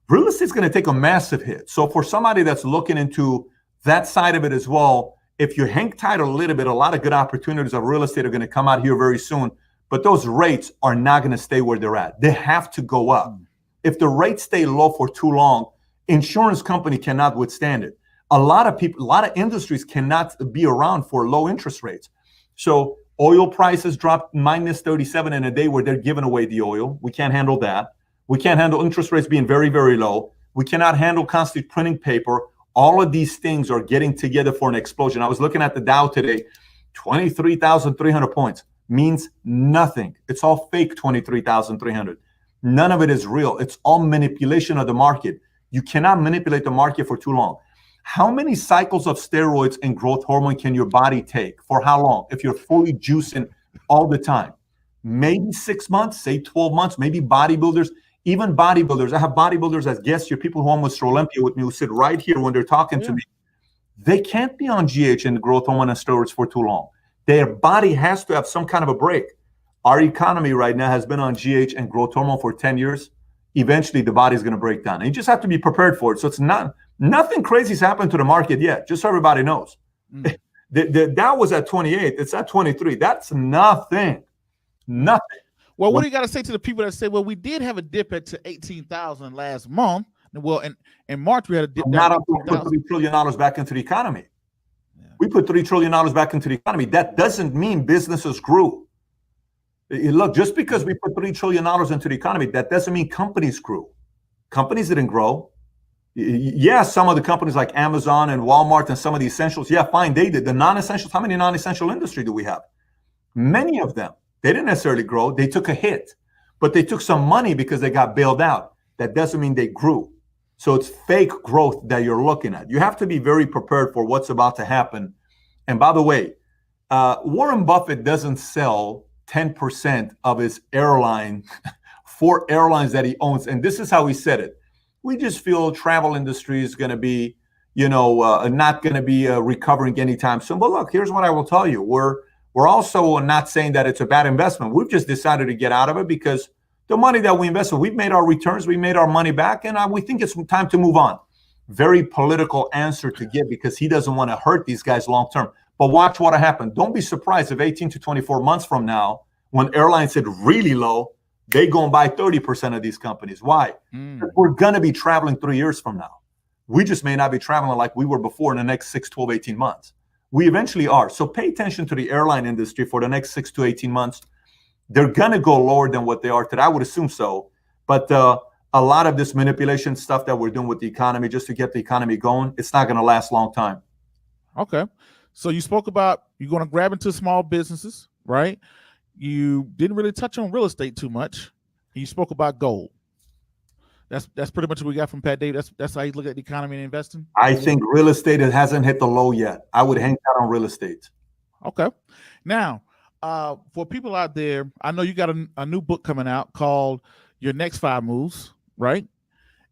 real estate's going to take a massive hit. So for somebody that's looking into that side of it as well, if you hang tight a little bit, a lot of good opportunities of real estate are going to come out here very soon, but those rates are not going to stay where they're at. They have to go up. If the rates stay low for too long, insurance company cannot withstand it. A lot of people, a lot of industries cannot be around for low interest rates. So oil prices dropped minus 37 in a day where they're giving away the oil. We can't handle that. We can't handle interest rates being very, very low. We cannot handle constantly printing paper. All of these things are getting together for an explosion. I was looking at the Dow today, 23,300 points means nothing. It's all fake 23,300. None of it is real. It's all manipulation of the market. You cannot manipulate the market for too long. How many cycles of steroids and growth hormone can your body take? For how long? If you're fully juicing all the time, maybe 6 months, say 12 months, maybe bodybuilders, even bodybuilders. I have bodybuilders as guests here, people who almost Olympia with me who sit right here when they're talking to me. They can't be on GH and growth hormone and steroids for too long. Their body has to have some kind of a break. Our economy right now has been on GH and growth hormone for 10 years. Eventually, the body's going to break down. And you just have to be prepared for it. So it's nothing crazy's happened to the market yet, just so everybody knows. The Dow was at 28. It's at 23. That's nothing. Nothing. Well, what do you got to say to the people that say, well, we did have a dip at to 18,000 last month. Well, in March, we had a dip. Not up to put $3 trillion back into the economy. Yeah. We put $3 trillion back into the economy. That doesn't mean businesses grew. Look, just because we put $3 trillion into the economy, that doesn't mean companies grew. Companies didn't grow. Yeah, some of the companies like Amazon and Walmart and some of the essentials, yeah, fine, they did. The non-essentials, how many non-essential industry do we have? Many of them. They didn't necessarily grow. They took a hit, but they took some money because they got bailed out. That doesn't mean they grew. So it's fake growth that you're looking at. You have to be very prepared for what's about to happen. And by the way, Warren Buffett doesn't sell 10% of his airline, 4 airlines that he owns. And this is how he said it. We just feel travel industry is going to be, not going to be recovering anytime soon. But look, here's what I will tell you. We're also not saying that it's a bad investment. We've just decided to get out of it because the money that we invested, we've made our returns, we made our money back, and we think it's time to move on. Very political answer to give because he doesn't want to hurt these guys long term. But watch what happened. Don't be surprised if 18 to 24 months from now, when airlines hit really low, they go and buy 30% of these companies. Why? We're going to be traveling 3 years from now. We just may not be traveling like we were before in the next 6, 12, 18 months. We eventually are. So pay attention to the airline industry for the next 6 to 18 months. They're going to go lower than what they are today. I would assume so. But a lot of this manipulation stuff that we're doing with the economy just to get the economy going, it's not going to last a long time. Okay. So you spoke about you're going to grab into small businesses, right? You didn't really touch on real estate too much. You spoke about gold. That's pretty much what we got from Pat David. That's how you look at the economy and investing. I think real estate hasn't hit the low yet. I would hang out on real estate. Okay. Now, for people out there, I know you got a new book coming out called Your Next 5 Moves, right?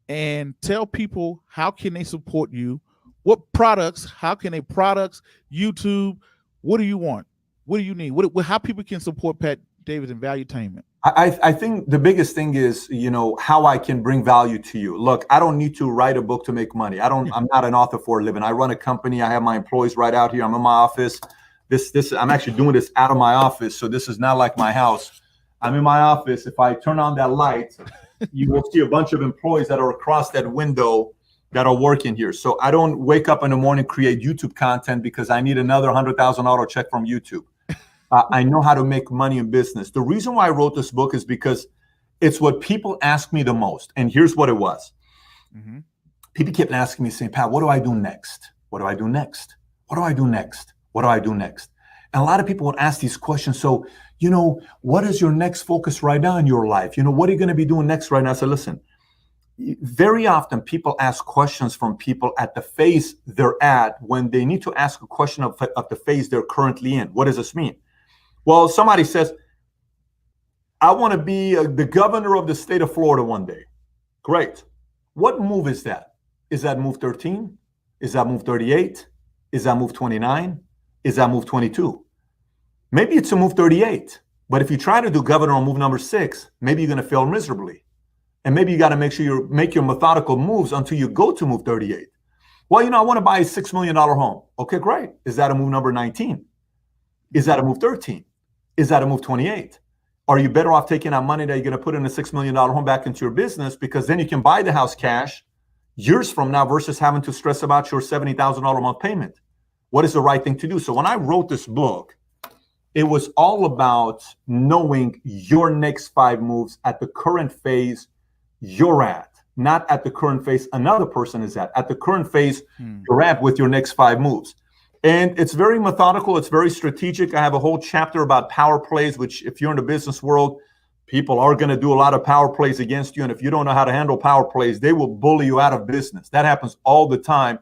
And tell people how can they support you? What products? How can they products? YouTube? What do you want? What do you need? How people can support Pat Davis and Valuetainment? I think the biggest thing is, how I can bring value to you. Look, I don't need to write a book to make money. I'm not an author for a living. I run a company. I have my employees right out here. I'm in my office. I'm actually doing this out of my office. So this is not like my house. I'm in my office. If I turn on that light, you will see a bunch of employees that are across that window that are working here. So I don't wake up in the morning, create YouTube content because I need another $100,000 check from YouTube. I know how to make money in business. The reason why I wrote this book is because it's what people ask me the most. And here's what it was. Mm-hmm. People kept asking me, saying, Pat, what do I do next? What do I do next? What do I do next? What do I do next? And a lot of people would ask these questions. So, what is your next focus right now in your life? What are you going to be doing next right now? I said, listen, very often people ask questions from people at the phase they're at when they need to ask a question of the phase they're currently in. What does this mean? Well, somebody says, I want to be the governor of the state of Florida one day. Great. What move is that? Is that move 13? Is that move 38? Is that move 29? Is that move 22? Maybe it's a move 38. But if you try to do governor on move number 6, maybe you're going to fail miserably. And maybe you got to make sure you make your methodical moves until you go to move 38. Well, I want to buy a $6 million home. Okay, great. Is that a move number 19? Is that a move 13? Is that a move 28? Are you better off taking that money that you're going to put in a $6 million home back into your business, because then you can buy the house cash years from now versus having to stress about your $70,000 a month payment? What is the right thing to do? So when I wrote this book, it was all about knowing your next 5 moves at the current phase you're at, not at the current phase another person is at the current phase you're at with your next 5 moves. And it's very methodical. It's very strategic. I have a whole chapter about power plays, which if you're in the business world, people are going to do a lot of power plays against you. And if you don't know how to handle power plays, they will bully you out of business. That happens all the time.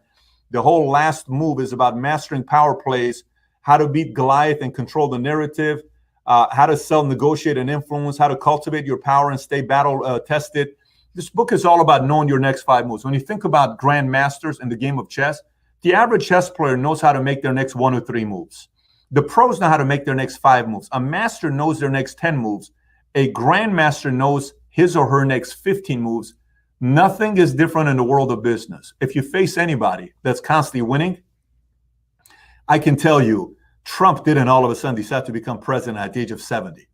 The whole last move is about mastering power plays, how to beat Goliath and control the narrative, how to sell, negotiate, and influence, how to cultivate your power and stay battle tested. This book is all about knowing your next 5 moves. When you think about grandmasters in the game of chess, the average chess player knows how to make their next 1 or 3 moves. The pros know how to make their next 5 moves. A master knows their next 10 moves. A grandmaster knows his or her next 15 moves. Nothing is different in the world of business. If you face anybody that's constantly winning, I can tell you, Trump didn't all of a sudden decide to become president at the age of 70.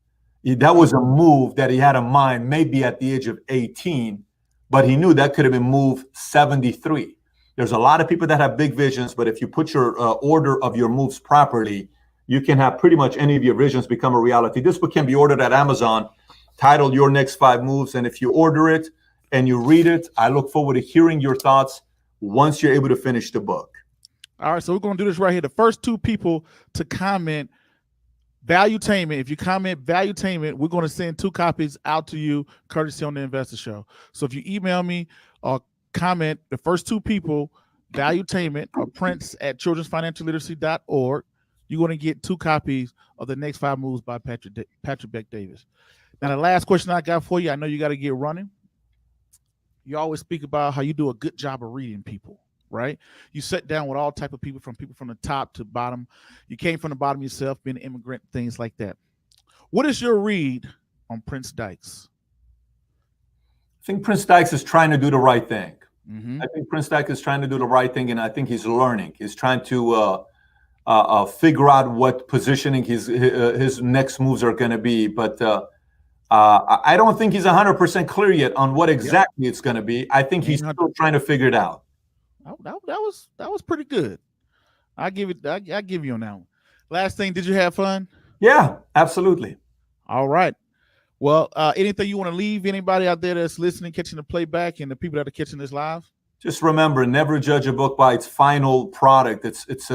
That was a move that he had in mind maybe at the age of 18, but he knew that could have been move 73. There's a lot of people that have big visions, but if you put your order of your moves properly, you can have pretty much any of your visions become a reality. This book can be ordered at Amazon, titled Your Next 5 Moves. And if you order it and you read it, I look forward to hearing your thoughts once you're able to finish the book. All right, so we're going to do this right here. The first 2 people to comment Valuetainment, if you comment Valuetainment, we're going to send 2 copies out to you, courtesy on the Investor Show. So if you email me or comment, the first 2 people, Valuetainment or prince@childrensfinancialliteracy.org, you're going to get 2 copies of the next 5 moves by Patrick Beck Davis. Now, the last question I got for you, I know you got to get running. You always speak about how you do a good job of reading people, right? You sit down with all type of people from the top to bottom. You came from the bottom yourself, being an immigrant, things like that. What is your read on Prince Dykes? I think Prince Dykes is trying to do the right thing. Mm-hmm. I think Prince Dykes is trying to do the right thing, and I think he's learning. He's trying to figure out what positioning his next moves are going to be. But I don't think he's 100% clear yet on what exactly it's going to be. I think he's still trying to figure it out. That was pretty good. I give you on that one. Last thing, did you have fun? Yeah, absolutely. All right. Well, anything you want to leave anybody out there that's listening, catching the playback, and the people that are catching this live? Just remember, never judge a book by its final product. It's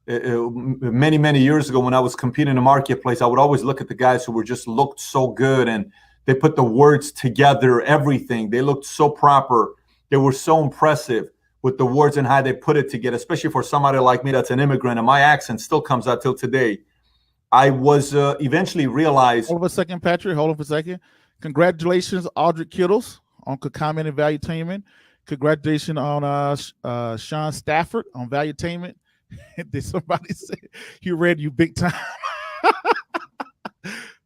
many, many years ago when I was competing in the marketplace, I would always look at the guys who were just looked so good and they put the words together, everything. They looked so proper. They were so impressive with the words and how they put it together, especially for somebody like me that's an immigrant, and my accent still comes out till today. I was eventually realized. Hold on for a second, Patrick. Hold on for a second. Congratulations, Audrey Kittles on comment and Valuetainment. Congratulations on Sean Stafford on Valuetainment. Did somebody say you read you big time?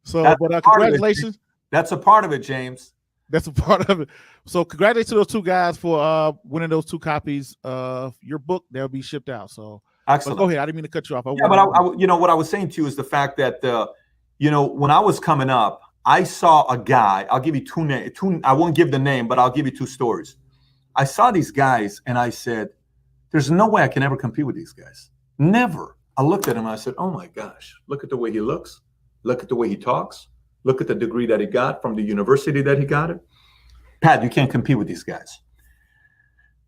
So, but congratulations. That's a part of it, James. That's a part of it. So, congratulations to those two guys for winning those 2 copies of your book. They'll be shipped out. So, excellent. Go ahead. I didn't mean to cut you off. Yeah, but I, you know, what I was saying to you is the fact that, you know, when I was coming up, I saw a guy. I'll give you two names. I won't give the name, but I'll give you 2 stories. I saw these guys, and I said, there's no way I can ever compete with these guys. Never. I looked at him, and I said, oh, my gosh, look at the way he looks. Look at the way he talks. Look at the degree that he got from the university that he got it. Pat, you can't compete with these guys.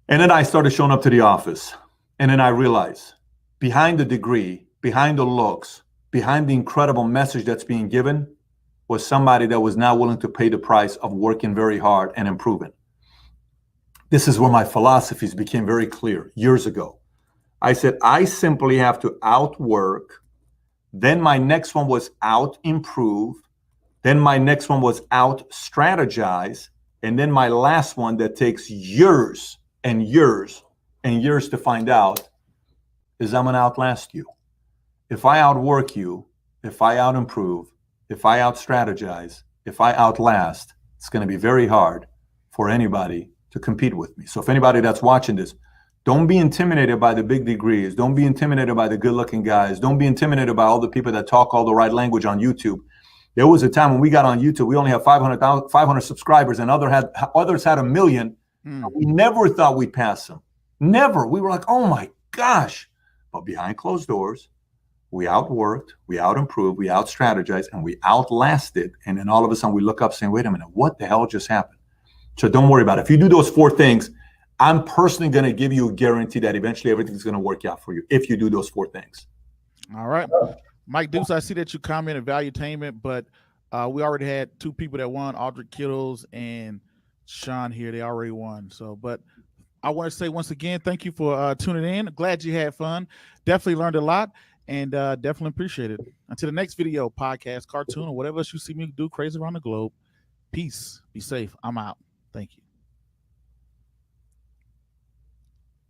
And then I started showing up to the office, and then I realized behind the degree, behind the looks, behind the incredible message that's being given was somebody that was not willing to pay the price of working very hard and improving. This is where my philosophies became very clear years ago. I said, I simply have to outwork. Then my next one was out improve. Then my next one was out strategize. And then my last one that takes years and years and years to find out is I'm going to outlast you. If I outwork you, if I out improve, if I out strategize, if I outlast, it's going to be very hard for anybody to compete with me. So if anybody that's watching this, don't be intimidated by the big degrees. Don't be intimidated by the good looking guys. Don't be intimidated by all the people that talk all the right language on YouTube. There was a time when we got on YouTube, we only had 500 subscribers and others had 1 million. We never thought we'd pass them. Never. We were like, oh my gosh. But behind closed doors, we outworked, we out improved, we out strategized, and we outlasted. And then all of a sudden we look up saying, wait a minute, what the hell just happened? So don't worry about it. If you do those 4 things, I'm personally going to give you a guarantee that eventually everything's going to work out for you if you do those 4 things. All right. Mike Dukes, I see that you commented Valuetainment, but we already had 2 people that won, Audrey Kittles and Sean here. They already won. So, but I want to say once again, thank you for tuning in. Glad you had fun. Definitely learned a lot and definitely appreciate it. Until the next video, podcast, cartoon, or whatever else you see me do crazy around the globe. Peace. Be safe. I'm out. Thank you.